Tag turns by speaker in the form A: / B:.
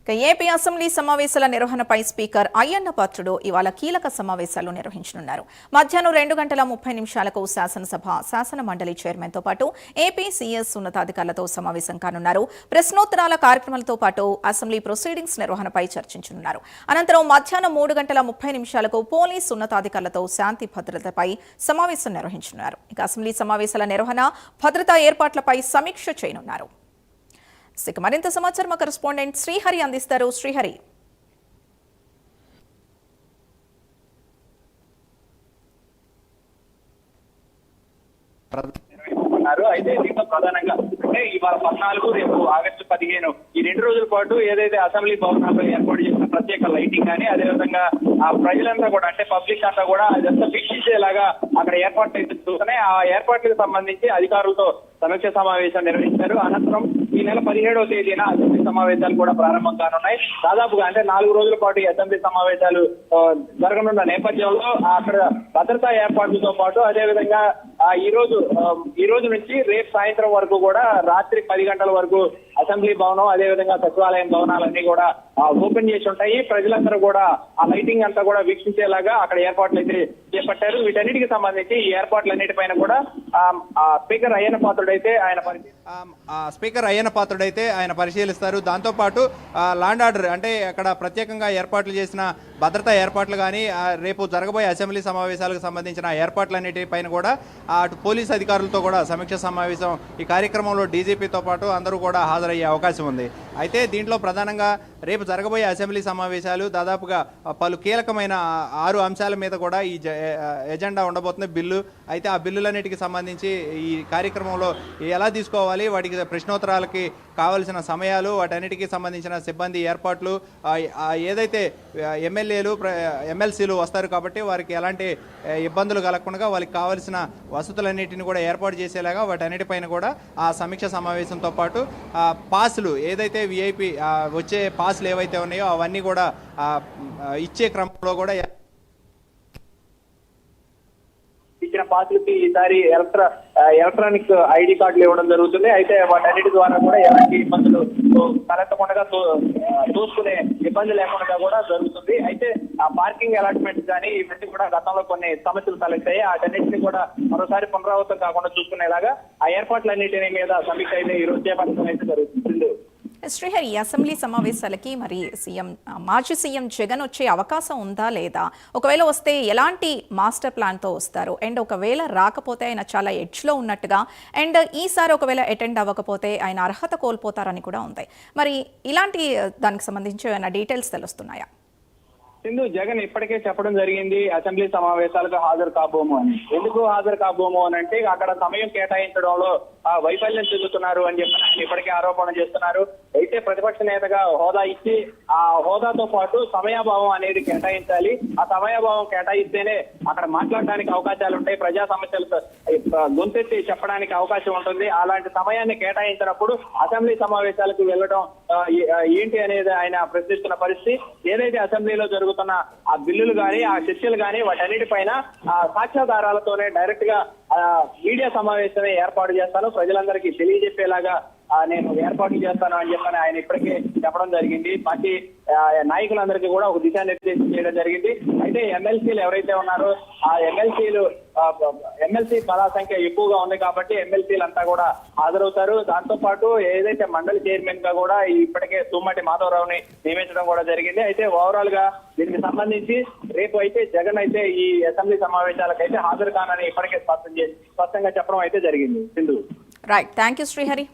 A: AP assembly సమావేశాల నిర్వహణపై speaker Ayyanna Patrudu ఇవాళ కీలక సమావేశాలు నిర్వహించనున్నారు. మధ్యాహ్నం 2:30 శాసనసభ శాసన మండలి చైర్మన్తో పాటు ఏపీ సీఎస్ ఉన్నతాధికారులతో సమావేశం కానున్నారు. ప్రశ్నోత్తరాల కార్యక్రమాలతో పాటు అసెంబ్లీ ప్రొసీడింగ్స్ నిర్వహణపై చర్చించనున్నారు. అనంతరం మధ్యాహ్నం 3:30 పోలీస్ ఉన్నతాధికారులతో శాంతి భద్రతపై సమావేశం నిర్వహించనున్నారు. ఇక అసెంబ్లీ సమావేశాల నిర్వహణ, భద్రతా ఏర్పాట్లపై సమీక్ష చేయనున్నారు. మరింత సమాచారం కరెస్పాండెంట్ శ్రీహరి అందిస్తారు. శ్రీహరి,
B: అయితే దీంట్లో ప్రధానంగా అంటే ఇవాళ 14, రేపు ఆగస్టు 15 ఈ 2 రోజుల పాటు ఏదైతే అసెంబ్లీ భవనాల్లో ఏర్పాటు చేసిన ప్రత్యేక లైటింగ్ కానీ అదేవిధంగా ఆ ప్రజలంతా కూడా అంటే పబ్లిక్ అంతా కూడా అదంతా వీక్షించేలాగా అక్కడ ఏర్పాట్లు అయితే చూస్తున్నాయి. ఆ ఏర్పాట్లకు సంబంధించి అధికారులతో సమీక్ష సమావేశం నిర్వహించారు. అనంతరం ఈ నెల 17వ తేదీన అసెంబ్లీ సమావేశాలు కూడా ప్రారంభం కానున్నాయి. దాదాపుగా అంటే 4 రోజుల పాటు ఈ అసెంబ్లీ సమావేశాలు జరగనున్న నేపథ్యంలో అక్కడ భద్రతా ఏర్పాట్లతో పాటు అదేవిధంగా ఈ రోజు నుంచి రేపు సాయంత్రం వరకు కూడా రాత్రి 10 గంటల వరకు అసెంబ్లీ భవనం అదేవిధంగా సచివాలయం భవనాలన్నీ కూడా ఓపెన్ చేసి ఉంటాయి. ప్రజలందరూ కూడా ఆ లైటింగ్ అంతా కూడా వీక్షించేలాగా అక్కడ ఏర్పాట్లు అయితే చేపట్టారు. వీటన్నిటికి సంబంధించి ఈ ఏర్పాట్లన్నిటిపైన కూడా స్పీకర్ అయ్యన్న పాత్రుడైతే ఆయన పరిశీలిస్తారు. దాంతోపాటు లాండ్ ఆర్డర్ అంటే అక్కడ ప్రత్యేకంగా ఏర్పాట్లు చేసిన భద్రతా ఏర్పాట్లు కానీ రేపు జరగబోయే అసెంబ్లీ సమావేశాలకు సంబంధించిన ఏర్పాట్లన్నిటిపైన కూడా అటు పోలీస్ అధికారులతో కూడా సమీక్ష సమావేశం ఈ కార్యక్రమంలో డీజీపీతో పాటు అందరూ కూడా హాజరయ్యే అవకాశం ఉంది. అయితే దీంట్లో ప్రధానంగా రేపు జరగబోయే అసెంబ్లీ సమావేశాలు దాదాపుగా పలు కీలకమైన 6 అంశాల మీద కూడా ఈ ఎజెండా ఉండబోతుంది బిల్లు. అయితే ఆ బిల్లులన్నిటికి సంబంధించి ఈ కార్యక్రమంలో ఎలా తీసుకోవాలి, వాటికి ప్రశ్నోత్తరాలకి కావలసిన సమయాలు, వాటన్నిటికీ సంబంధించిన సిబ్బంది ఏర్పాట్లు, ఏదైతే ఎమ్మెల్సీలు వస్తారు కాబట్టి వారికి ఎలాంటి ఇబ్బందులు కలగకుండా వాళ్ళకి కావాల్సిన వసతులన్నిటిని కూడా ఏర్పాటు చేసేలాగా వాటన్నిటిపైన కూడా ఆ సమీక్ష సమావేశంతో పాటు పాసులు ఏదైతే విఐపి వచ్చే పాసులు ఏవైతే ఉన్నాయో అవన్నీ కూడా ఇచ్చే క్రమంలో కూడా ఇచ్చిన పాసులకి ఈసారి ఎలక్ట్రానిక్ ఐడి కార్డులు ఇవ్వడం జరుగుతుంది. అయితే వాటన్నిటి ద్వారా కూడా ఎలాంటి ఇబ్బందులు తలెత్తకుండా చూసుకునే ఇబ్బంది లేకుండా కూడా జరుగుతుంది. అయితే ఆ పార్కింగ్ అలాట్మెంట్స్ కానీ ఇవన్నీ కూడా గతంలో కొన్ని సమస్యలు తలెత్తాయి. వాటన్నిటిని కూడా మరోసారి పునరావృతం కాకుండా చూసుకునేలాగా ఆ ఏర్పాట్లన్నింటినీ మీద సమీక్ష అయితే ఈ రోజు చేపట్టడం అయితే జరుగుతుంది.
A: శ్రీహరి, అసెంబ్లీ సమావేశాలకి మరి మాజీ సీఎం జగన్ వచ్చే అవకాశం ఉందా లేదా? ఒకవేళ వస్తే ఎలాంటి మాస్టర్ ప్లాన్తో వస్తారు? అండ్ ఒకవేళ రాకపోతే ఆయన చాలా ఎడ్జ్లో ఉన్నట్టుగా, అండ్ ఈసారి ఒకవేళ అటెండ్ అవ్వకపోతే ఆయన అర్హత కోల్పోతారని కూడా ఉంది. మరి ఇలాంటి దానికి సంబంధించి ఏమైనా డీటెయిల్స్ తెలుస్తున్నాయా?
B: సింధు, జగన్ ఇప్పటికే చెప్పడం జరిగింది అసెంబ్లీ సమావేశాలకు హాజరు కాబోము అని. ఎందుకు హాజరు కాబోము అని అంటే అక్కడ సమయం కేటాయించడంలో వైఫల్యం చెందుతున్నారు అని చెప్పి ఆయన ఇప్పటికే ఆరోపణ చేస్తున్నారు. అయితే ప్రతిపక్ష నేతగా హోదా ఇచ్చి ఆ హోదాతో పాటు సమయాభావం అనేది కేటాయించాలి. ఆ సమయాభావం కేటాయిస్తేనే అక్కడ మాట్లాడడానికి అవకాశాలు ఉంటాయి, ప్రజా సమస్యలు గొంతెత్తి చెప్పడానికి అవకాశం ఉంటుంది. అలాంటి సమయాన్ని కేటాయించినప్పుడు అసెంబ్లీ సమావేశాలకు వెళ్ళడం ఏంటి అనేది ఆయన ప్రశ్నిస్తున్న పరిస్థితి. ఏదైతే అసెంబ్లీలో జరుగుతున్న ఆ బిల్లులు కానీ ఆ చర్చలు కానీ వాటన్నిటిపైన సాక్ష్యాధారాలతోనే డైరెక్ట్ గా మీడియా సమావేశమే ఏర్పాటు చేస్తాను, ప్రజలందరికీ తెలియజెప్పేలాగా నేను ఏర్పాట్లు చేస్తాను అని చెప్పని ఆయన ఇప్పటికే చెప్పడం జరిగింది. పార్టీ నాయకులందరికీ కూడా ఒక దిశానిర్దేశం చేయడం జరిగింది. అయితే ఎమ్మెల్సీలు ఎవరైతే ఉన్నారో ఆ ఎమ్మెల్సీ పదా సంఖ్య ఎక్కువగా ఉంది కాబట్టి ఎమ్మెల్సీలు అంతా కూడా హాజరవుతారు. దాంతో పాటు ఏదైతే మండలి చైర్మన్ గా కూడా ఇప్పటికే తుమ్మటి మాధవరావుని నియమించడం కూడా జరిగింది. అయితే ఓవరాల్ గా దీనికి సంబంధించి రేపు అయితే జగన్ అయితే ఈ అసెంబ్లీ సమావేశాలకైతే హాజరు కానని ఇప్పటికే స్పష్టంగా చెప్పడం అయితే జరిగింది. Sindhu,
A: right, thank you Srihari.